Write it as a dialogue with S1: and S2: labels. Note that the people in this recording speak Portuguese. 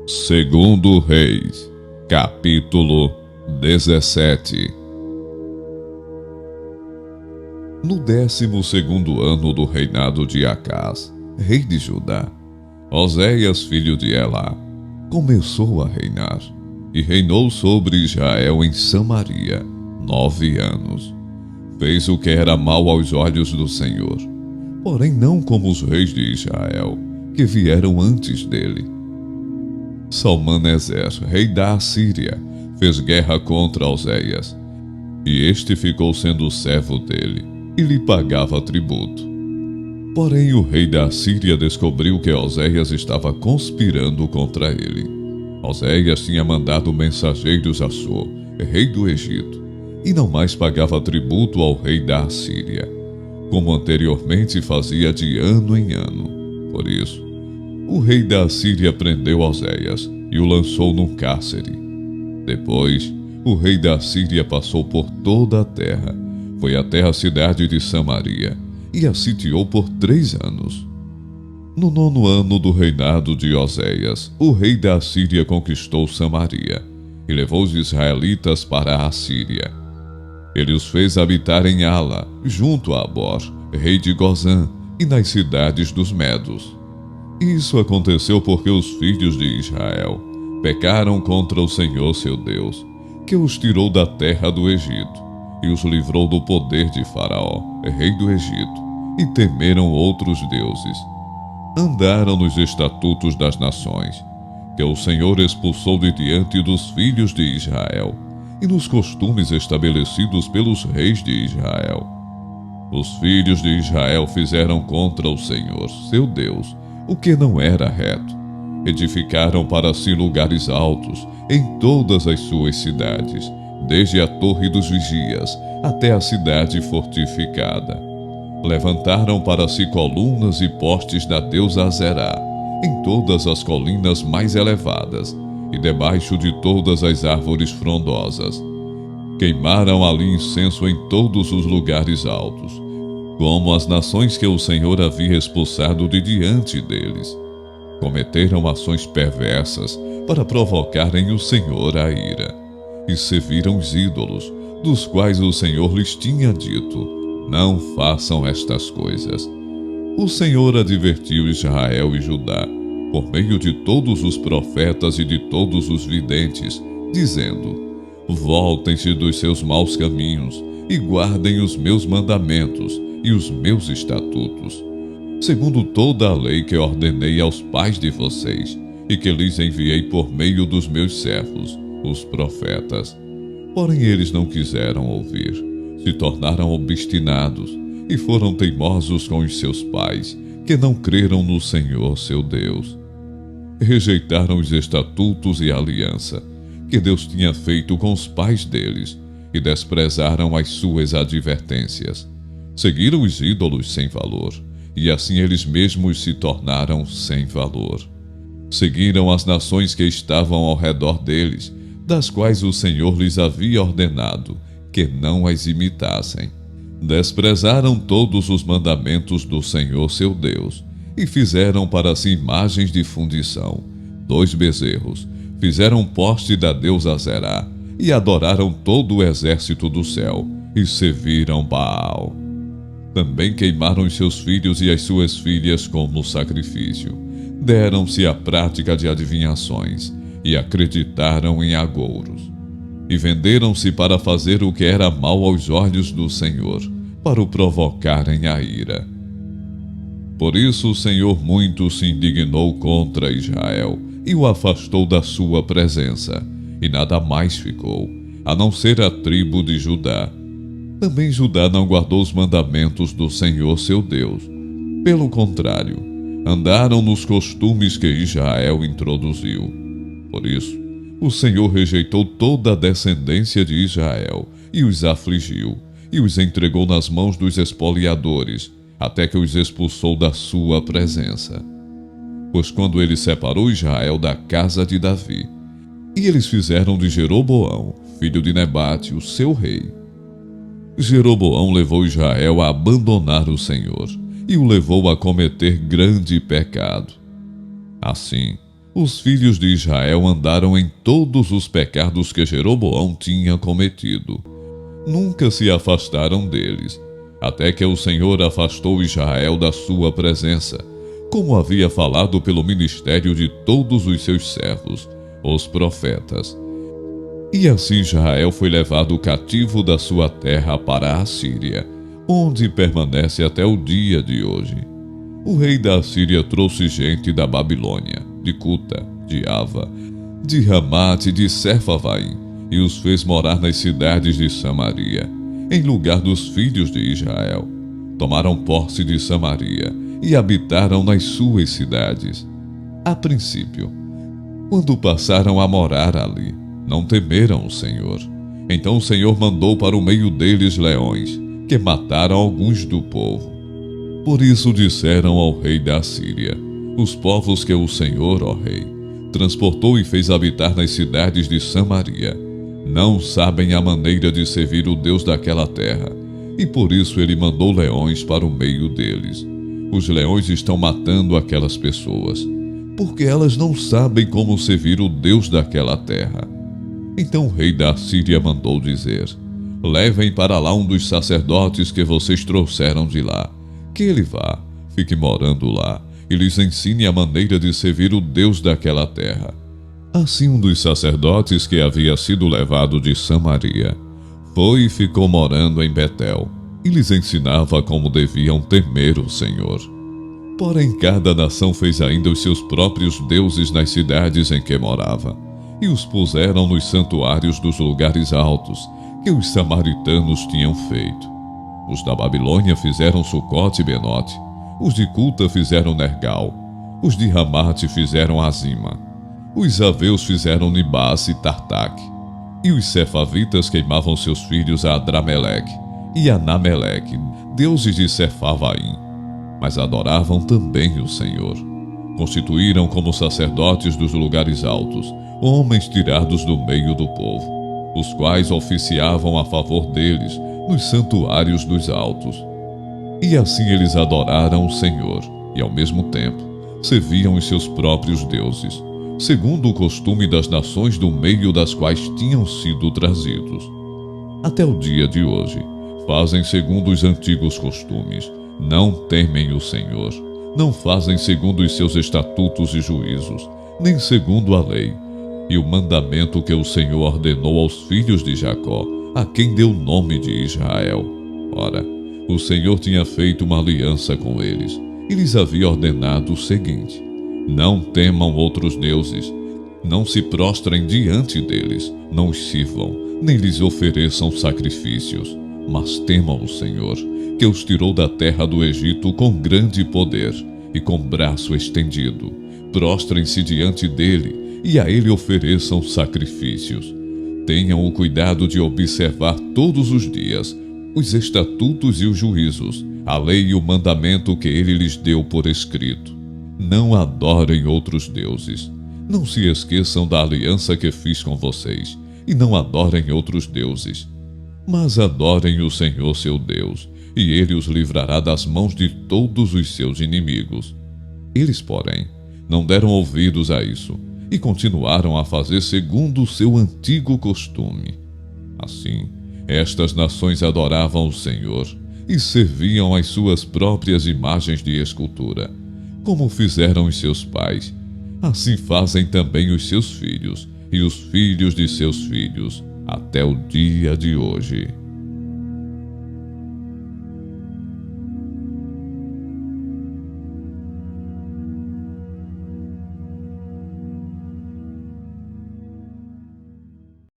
S1: Segundo Reis, capítulo 17. No 12º ano do reinado de Acás, rei de Judá, Oséias, filho de Elá, começou a reinar, e reinou sobre Israel em Samaria 9 anos. Fez o que era mal aos olhos do Senhor, porém não como os reis de Israel, que vieram antes dele. Salmaneser, rei da Assíria, fez guerra contra Oséias, e este ficou sendo servo dele, e lhe pagava tributo. Porém o rei da Assíria descobriu que Oséias estava conspirando contra ele. Oséias tinha mandado mensageiros a Sor, rei do Egito, e não mais pagava tributo ao rei da Assíria, como anteriormente fazia de ano em ano. Por isso, o rei da Assíria prendeu Oséias e o lançou num cárcere. Depois, o rei da Assíria passou por toda a terra, foi até a cidade de Samaria e a sitiou por 3 anos. No 9º ano do reinado de Oséias, o rei da Assíria conquistou Samaria e levou os israelitas para a Assíria. Ele os fez habitar em Ala, junto a Abor, rei de Gozã, e nas cidades dos Medos. Isso aconteceu porque os filhos de Israel pecaram contra o Senhor seu Deus, que os tirou da terra do Egito e os livrou do poder de Faraó, rei do Egito, e temeram outros deuses. Andaram nos estatutos das nações, que o Senhor expulsou de diante dos filhos de Israel, e nos costumes estabelecidos pelos reis de Israel. Os filhos de Israel fizeram contra o Senhor, seu Deus, o que não era reto. Edificaram para si lugares altos em todas as suas cidades, desde a torre dos vigias até a cidade fortificada. Levantaram para si colunas e postes da deusa Azerá em todas as colinas mais elevadas e debaixo de todas as árvores frondosas. Queimaram ali incenso em todos os lugares altos, como as nações que o Senhor havia expulsado de diante deles. Cometeram ações perversas para provocarem o Senhor à ira, e serviram os ídolos, dos quais o Senhor lhes tinha dito: não façam estas coisas. O Senhor advertiu Israel e Judá, por meio de todos os profetas e de todos os videntes, dizendo: voltem-se dos seus maus caminhos e guardem os meus mandamentos e os meus estatutos, segundo toda a lei que ordenei aos pais de vocês e que lhes enviei por meio dos meus servos, os profetas. Porém eles não quiseram ouvir, se tornaram obstinados e foram teimosos com os seus pais, que não creram no Senhor seu Deus. Rejeitaram os estatutos e a aliança que Deus tinha feito com os pais deles e desprezaram as suas advertências. Seguiram os ídolos sem valor, e assim eles mesmos se tornaram sem valor. Seguiram as nações que estavam ao redor deles, das quais o Senhor lhes havia ordenado que não as imitassem. Desprezaram todos os mandamentos do Senhor seu Deus, e fizeram para si imagens de fundição, 2 bezerros, fizeram poste da deusa Azerá, e adoraram todo o exército do céu, e serviram Baal. Também queimaram os seus filhos e as suas filhas como sacrifício. Deram-se à prática de adivinhações, e acreditaram em agouros. E venderam-se para fazer o que era mal aos olhos do Senhor, para o provocarem a ira. Por isso o Senhor muito se indignou contra Israel, e o afastou da sua presença, e nada mais ficou, a não ser a tribo de Judá. Também Judá não guardou os mandamentos do Senhor seu Deus. Pelo contrário, andaram nos costumes que Israel introduziu. Por isso, o Senhor rejeitou toda a descendência de Israel, e os afligiu, e os entregou nas mãos dos espoliadores, até que os expulsou da sua presença. Pois quando ele separou Israel da casa de Davi, e eles fizeram de Jeroboão, filho de Nebate, o seu rei. Jeroboão levou Israel a abandonar o Senhor, e o levou a cometer grande pecado. Assim, os filhos de Israel andaram em todos os pecados que Jeroboão tinha cometido. Nunca se afastaram deles, até que o Senhor afastou Israel da sua presença, como havia falado pelo ministério de todos os seus servos, os profetas. E assim Israel foi levado cativo da sua terra para a Síria, onde permanece até o dia de hoje. O rei da Síria trouxe gente da Babilônia, de Cuta, de Ava, de Ramate e de Sefarvaim, e os fez morar nas cidades de Samaria, em lugar dos filhos de Israel. Tomaram posse de Samaria e habitaram nas suas cidades. A princípio, quando passaram a morar ali, não temeram o Senhor. Então o Senhor mandou para o meio deles leões, que mataram alguns do povo. Por isso disseram ao rei da Síria: os povos que o Senhor, ó rei, transportou e fez habitar nas cidades de Samaria, não sabem a maneira de servir o Deus daquela terra, e por isso ele mandou leões para o meio deles. Os leões estão matando aquelas pessoas, porque elas não sabem como servir o Deus daquela terra. Então o rei da Síria mandou dizer: levem para lá um dos sacerdotes que vocês trouxeram de lá, que ele vá, fique morando lá, e lhes ensine a maneira de servir o Deus daquela terra. Assim um dos sacerdotes que havia sido levado de Samaria foi e ficou morando em Betel, e lhes ensinava como deviam temer o Senhor. Porém cada nação fez ainda os seus próprios deuses nas cidades em que morava, e os puseram nos santuários dos lugares altos, que os samaritanos tinham feito. Os da Babilônia fizeram Sucote e Benote, os de Cuta fizeram Nergal, os de Ramate fizeram Azima, os aveus fizeram Nibás e Tartaque, e os sefavitas queimavam seus filhos a Adrameleque e a Anameleque, deuses de Sefarvaim, mas adoravam também o Senhor. Constituíram como sacerdotes dos lugares altos homens tirados do meio do povo, os quais oficiavam a favor deles nos santuários dos altos. E assim eles adoraram o Senhor, e ao mesmo tempo serviam os seus próprios deuses, segundo o costume das nações do meio das quais tinham sido trazidos. Até o dia de hoje, fazem segundo os antigos costumes, não temem o Senhor, não fazem segundo os seus estatutos e juízos, nem segundo a lei, e o mandamento que o Senhor ordenou aos filhos de Jacó, a quem deu o nome de Israel. Ora, o Senhor tinha feito uma aliança com eles, e lhes havia ordenado o seguinte: não temam outros deuses, não se prostrem diante deles, não os sirvam, nem lhes ofereçam sacrifícios, mas temam o Senhor, que os tirou da terra do Egito com grande poder e com braço estendido. Prostrem-se diante dele, e a ele ofereçam sacrifícios. Tenham o cuidado de observar todos os dias os estatutos e os juízos, a lei e o mandamento que ele lhes deu por escrito. Não adorem outros deuses. Não se esqueçam da aliança que fiz com vocês, e não adorem outros deuses. Mas adorem o Senhor seu Deus, e ele os livrará das mãos de todos os seus inimigos. Eles, porém, não deram ouvidos a isso, e continuaram a fazer segundo o seu antigo costume. Assim, estas nações adoravam o Senhor e serviam as suas próprias imagens de escultura, como fizeram os seus pais. Assim fazem também os seus filhos e os filhos de seus filhos, até o dia de hoje.